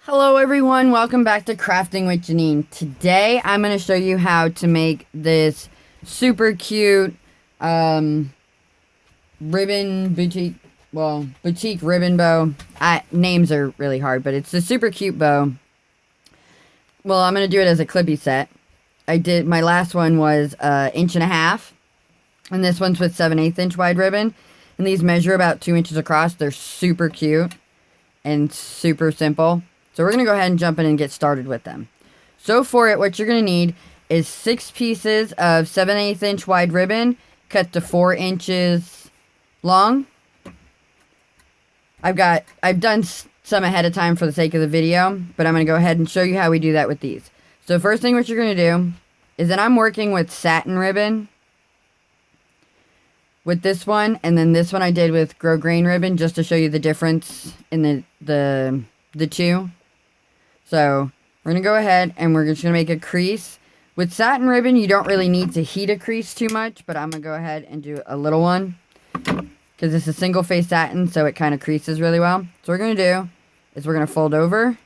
Hello everyone, welcome back to Crafting with Jeanine. Today I'm going to show you how to make this super cute ribbon boutique, boutique ribbon bow. Names are really hard, but it's a super cute bow. Well, I'm going to do it as a clippy set. My last one was 1.5 inch, and this one's with 7/8 inch wide ribbon. And these measure about 2 inches across. They're super cute and super simple. So we're going to go ahead and jump in and get started with them. So for it, what you're going to need is 6 pieces of 7/8 inch wide ribbon cut to 4 inches long. I've done some ahead of time for the sake of the video, but I'm going to go ahead and show you how we do that with these. So first thing what you're going to do is that I'm working with satin ribbon with this one, and then this one I did with grosgrain ribbon just to show you the difference in the two. So we're going to go ahead and we're just going to make a crease. With satin ribbon, you don't really need to heat a crease too much, but I'm going to go ahead and do a little one because it's a single face satin, so it kind of creases really well. So what we're going to do is we're going to fold over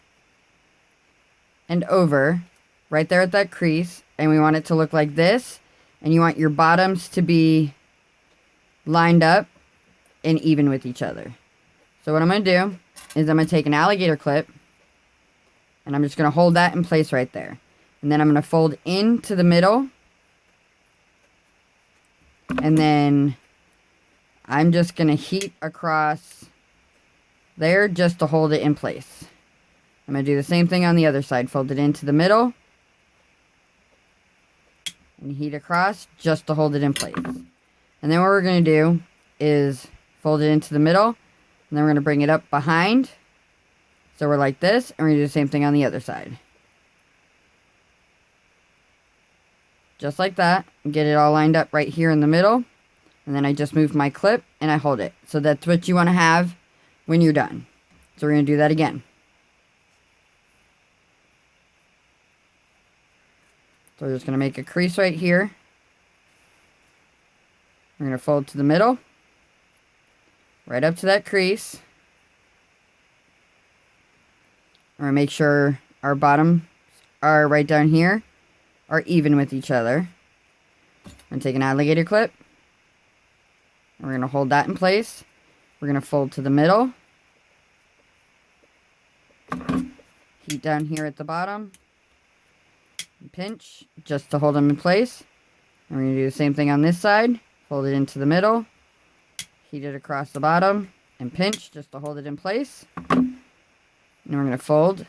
and over right there at that crease, and we want it to look like this, and you want your bottoms to be lined up and even with each other. So what I'm going to do is I'm going to take an alligator clip, and I'm just going to hold that in place right there. And then I'm going to fold into the middle. And then I'm just going to heat across there just to hold it in place. I'm going to do the same thing on the other side. Fold it into the middle. And heat across just to hold it in place. And then what we're going to do is fold it into the middle. And then we're going to bring it up behind. So we're like this, and we're going to do the same thing on the other side. Just like that. Get it all lined up right here in the middle. And then I just move my clip, and I hold it. So that's what you want to have when you're done. So we're going to do that again. So we're just going to make a crease right here. We're going to fold to the middle. Right up to that crease. We're going to make sure our bottoms are right down here are even with each other. I'm going to take an alligator clip. And we're going to hold that in place. We're going to fold to the middle. Heat down here at the bottom. And pinch just to hold them in place. And we're going to do the same thing on this side. Fold it into the middle. Heat it across the bottom. And pinch just to hold it in place. And we're going to fold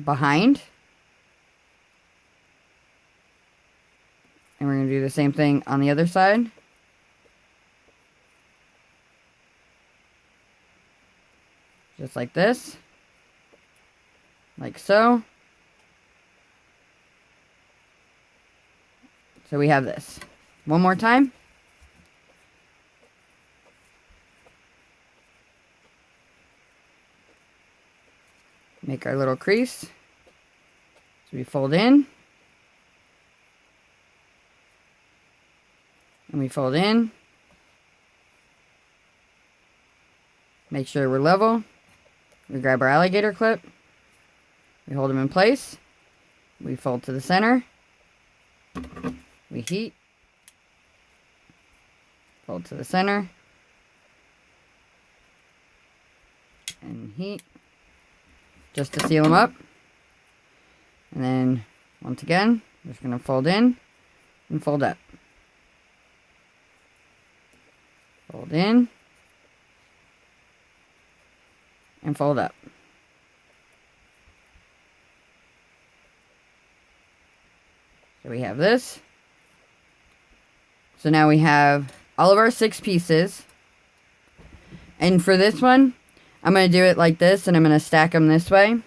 behind. And we're going to do the same thing on the other side. Just like this. Like so. So we have this. One more time. Make our little crease. So we fold in. And we fold in. Make sure we're level. We grab our alligator clip. We hold them in place. We fold to the center. We heat. Fold to the center. And heat. Just to seal them up. And then, once again, we're just going to fold in and fold up. Fold in and fold up. So we have this. So now we have all of our 6 pieces. And for this one, I'm going to do it like this, and I'm going to stack them this way.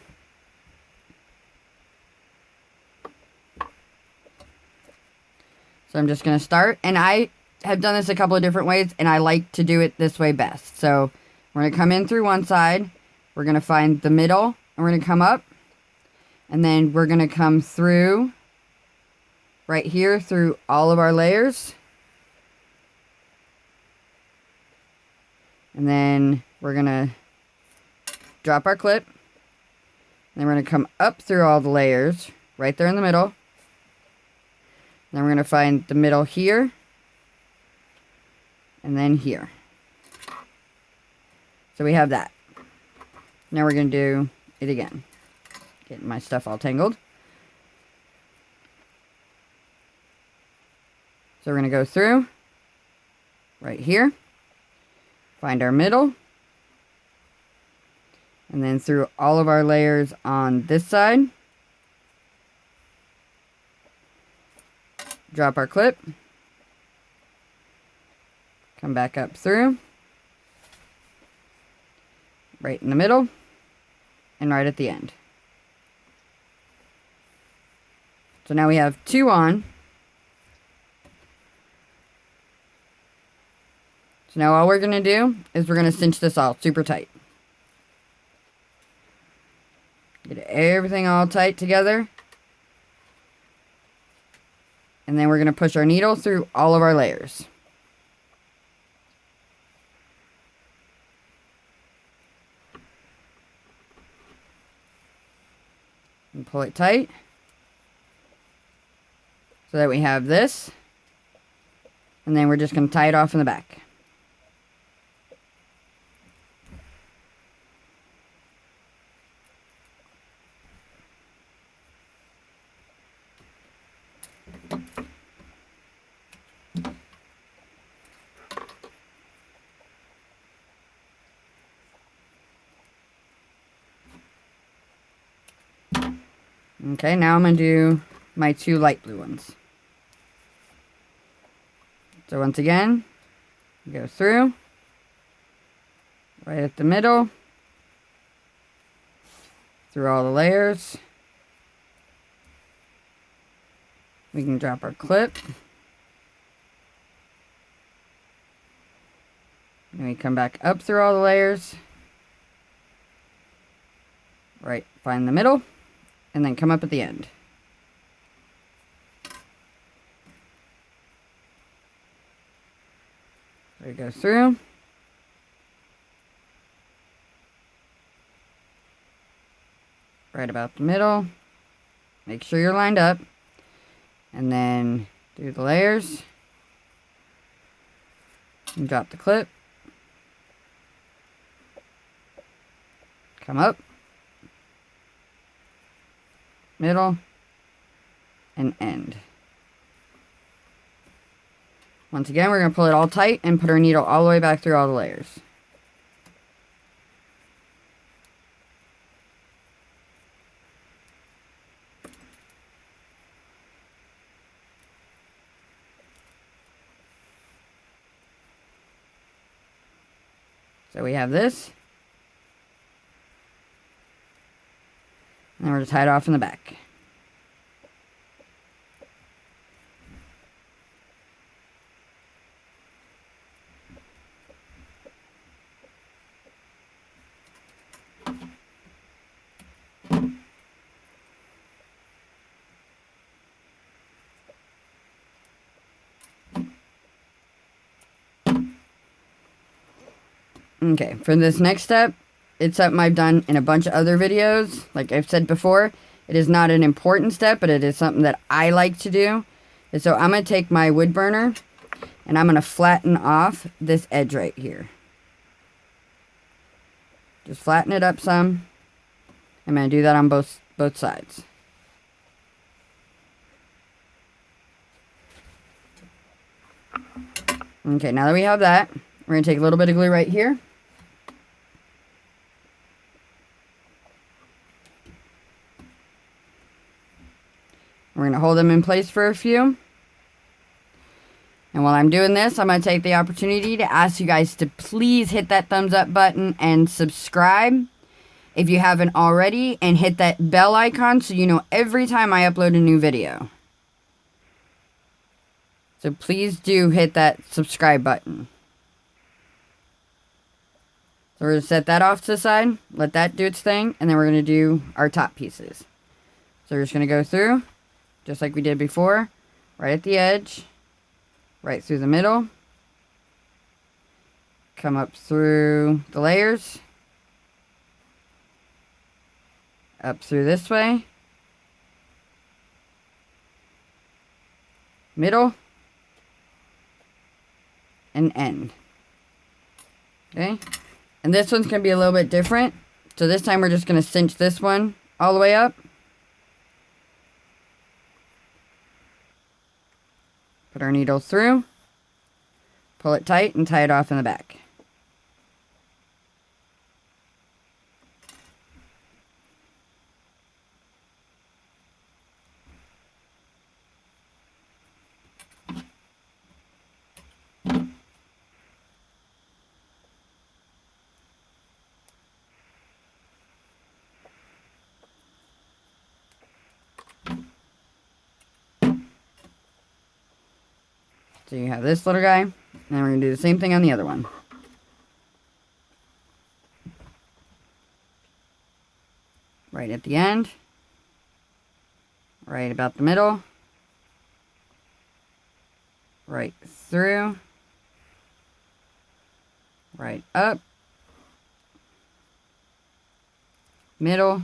So I'm just going to start, and I have done this a couple of different ways, and I like to do it this way best. So we're going to come in through one side, we're going to find the middle, and we're going to come up, and then we're going to come through right here through all of our layers. And then we're going to drop our clip, Then we're going to come up through all the layers, right there in the middle. Then we're going to find the middle here, and then here. So we have that. Now we're going to do it again. Getting my stuff all tangled. So we're going to go through, right here, find our middle, and then through all of our layers on this side. Drop our clip. Come back up through. Right in the middle. And right at the end. So now we have 2 on. So now all we're going to do is we're going to cinch this all super tight. Get everything all tight together. And then we're going to push our needle through all of our layers. And pull it tight. So that we have this. And then we're just going to tie it off in the back. Okay, now I'm going to do my 2 light blue ones. So once again, go through, right at the middle, through all the layers. We can drop our clip. And we come back up through all the layers. Right, find the middle. And then come up at the end. There you go through. Right about the middle. Make sure you're lined up. And then do the layers. And drop the clip. Come up. Middle, and end. Once again, we're going to pull it all tight and put our needle all the way back through all the layers. So we have this. And then we're going to tie it off in the back. Okay, for this next step, it's something I've done in a bunch of other videos. Like I've said before, it is not an important step, but it is something that I like to do. And so I'm going to take my wood burner and I'm going to flatten off this edge right here. Just flatten it up some. I'm going to do that on both sides. Okay, now that we have that, we're going to take a little bit of glue right here. We're going to hold them in place for a few. And while I'm doing this, I'm going to take the opportunity to ask you guys to please hit that thumbs up button and subscribe if you haven't already. And hit that bell icon so you know every time I upload a new video. So please do hit that subscribe button. So we're going to set that off to the side. Let that do its thing. And then we're going to do our top pieces. So we're just going to go through. Just like we did before, right at the edge, right through the middle, come up through the layers, up through this way, middle, and end. Okay, and this one's going to be a little bit different. So this time we're just going to cinch this one all the way up. Put our needle through, pull it tight, and tie it off in the back. So you have this little guy, and then we're going to do the same thing on the other one. Right at the end, right about the middle, right through, right up, middle,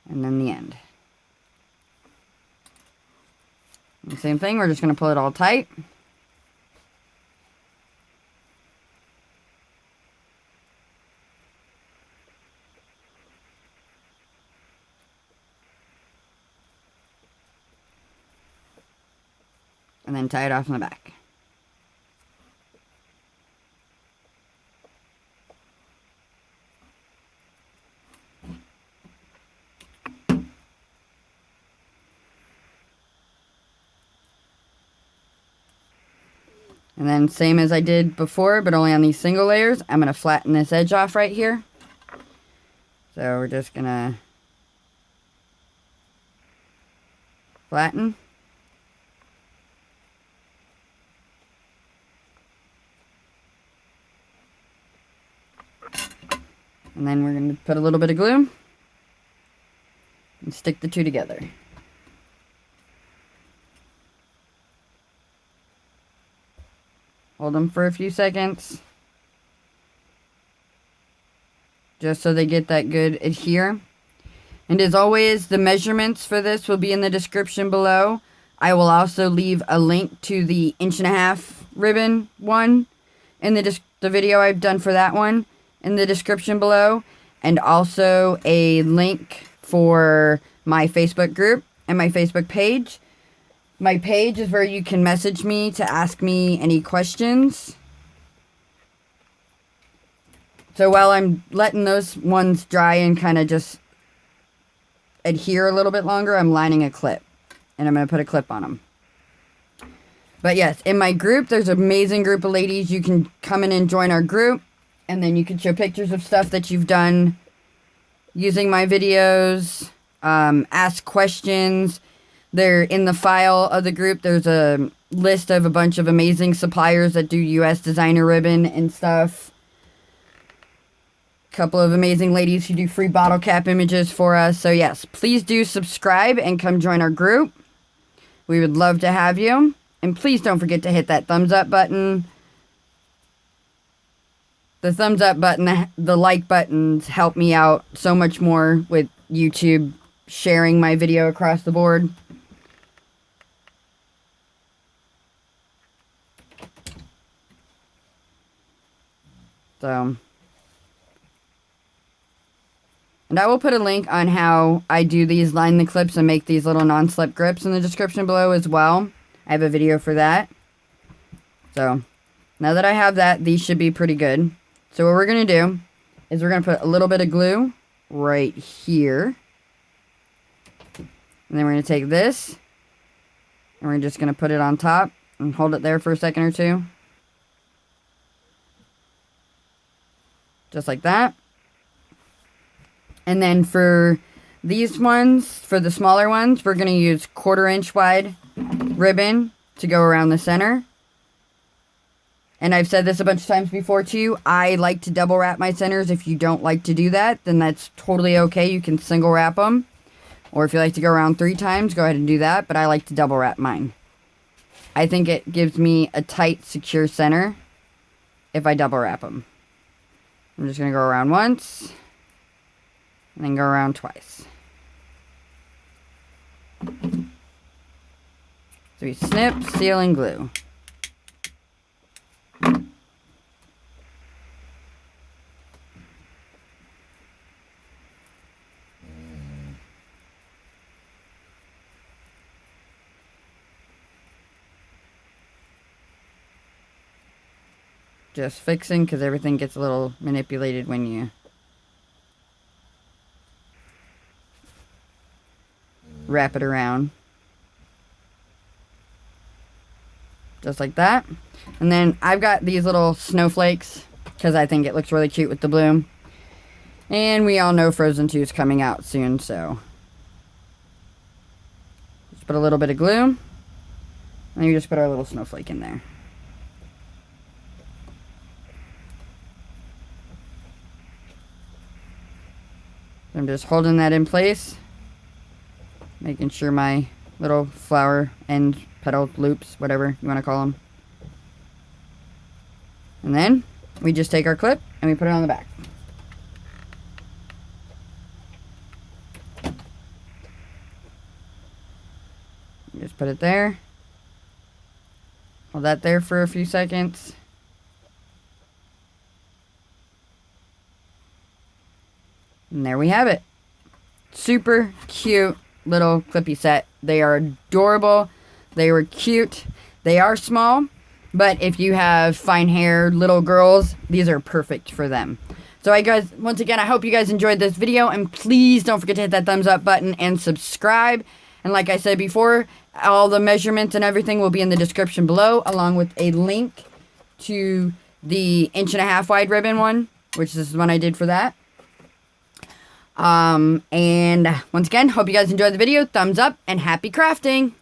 and then the end. And same thing, we're just going to pull it all tight. And then tie it off in the back. And then same as I did before, but only on these single layers, I'm going to flatten this edge off right here. So we're just going to flatten. And then we're going to put a little bit of glue and stick the two together. Hold them for a few seconds, just so they get that good adhere. And as always, the measurements for this will be in the description below. I will also leave a link to the 1.5" ribbon one in the video I've done for that one in the description below, and also a link for my Facebook group and my Facebook page. My page is where you can message me to ask me any questions. So while I'm letting those ones dry and kind of just adhere a little bit longer, I'm lining a clip. And I'm going to put a clip on them. But yes, in my group, there's an amazing group of ladies. You can come in and join our group. And then you can show pictures of stuff that you've done using my videos. Ask questions. They're in the file of the group. There's a list of a bunch of amazing suppliers that do US designer ribbon and stuff. A couple of amazing ladies who do free bottle cap images for us. So yes, please do subscribe and come join our group. We would love to have you. And please don't forget to hit that thumbs up button. The thumbs up button, the like buttons help me out so much more with YouTube sharing my video across the board. So, and I will put a link on how I do these line the clips and make these little non-slip grips in the description below as well. I have a video for that. So, now that I have that, these should be pretty good. So what we're going to do is we're going to put a little bit of glue right here. And then we're going to take this and we're just going to put it on top and hold it there for a second or two. Just like that. And then for these ones, for the smaller ones, we're going to use 1/4 inch wide ribbon to go around the center. And I've said this a bunch of times before too. I like to double wrap my centers. If you don't like to do that, then that's totally okay. You can single wrap them. Or if you like to go around 3 times, go ahead and do that. But I like to double wrap mine. I think it gives me a tight, secure center if I double wrap them. I'm just going to go around once. and then go around twice. So we snip, seal, and glue. Just fixing because everything gets a little manipulated when you wrap it around. Just like that. And then I've got these little snowflakes because I think it looks really cute with the bloom. And we all know Frozen 2 is coming out soon, so just put a little bit of glue. And you just put our little snowflake in there. I'm just holding that in place, making sure my little flower end petal loops, whatever you want to call them. And then we just take our clip and we put it on the back. Just put it there. Hold that there for a few seconds. And there we have it. Super cute little clippy set. They are adorable. They were cute. They are small, but if you have fine-haired little girls, these are perfect for them. So guys, once again, I hope you guys enjoyed this video, and please don't forget to hit that thumbs up button and subscribe. And like I said before, all the measurements and everything will be in the description below, along with a link to the 1.5" wide ribbon one, which this is the one I did for that. And once again, hope you guys enjoyed the video. Thumbs up and happy crafting!